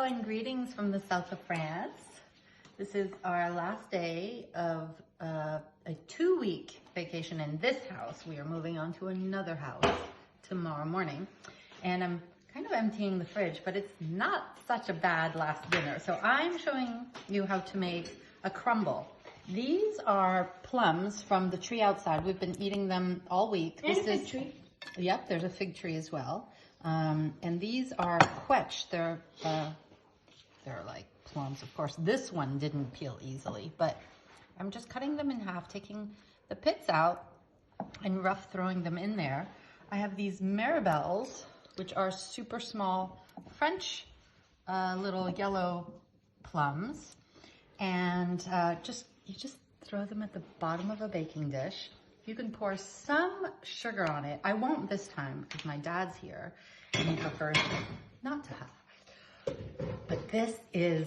and greetings from the south of France. This is our last day of a 2-week vacation in this house. We are moving on to another house tomorrow morning. And I'm kind of emptying the fridge, but it's not such a bad last dinner. So I'm showing you how to make a crumble. These are plums from the tree outside. We've been eating them all week. There's a fig tree. Yep, there's a fig tree as well. And these are quetch. They're like plums, of course. This one didn't peel easily, but I'm just cutting them in half, taking the pits out and rough throwing them in there. I have these marabelles, which are super small French little yellow plums. And you just throw them at the bottom of a baking dish. You can pour some sugar on it. I won't this time because my dad's here and he prefers not to have. But this is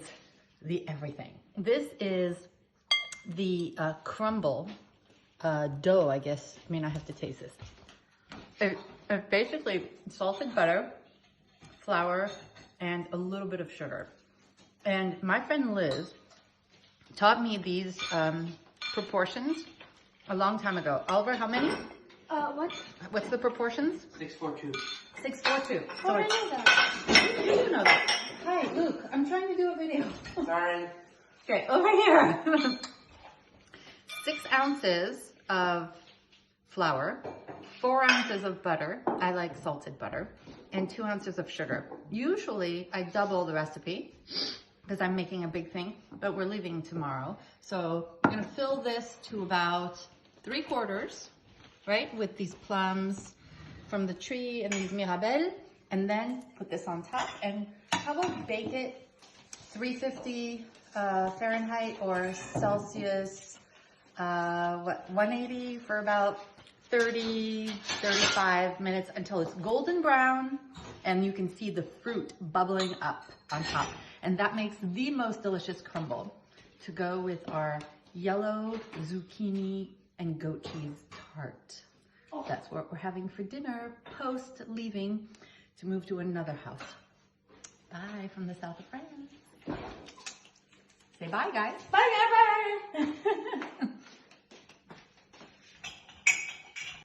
the everything. This is the crumble dough, I guess. I mean, I have to taste this. It's basically salted butter, flour, and a little bit of sugar. And my friend Liz taught me these proportions a long time ago. Oliver, how many? What? What's the proportions? 642. 642. How do I know that? You do know that. Hi, Luke. I'm trying to do a video. Sorry. Okay, over here. 6 ounces of flour, 4 ounces of butter. I like salted butter, and 2 ounces of sugar. Usually, I double the recipe because I'm making a big thing, but we're leaving tomorrow. So I'm gonna fill this to about 3/4, right? With these plums from the tree and these mirabelles, and then put this on top and probably bake it 350 Fahrenheit or Celsius, 180 for about 30, 35 minutes until it's golden brown and you can see the fruit bubbling up on top. And that makes the most delicious crumble to go with our yellow zucchini and goat cheese tart. That's what we're having for dinner post leaving to move to another house. Bye from the south of France. Say bye, guys. Bye, bye, bye.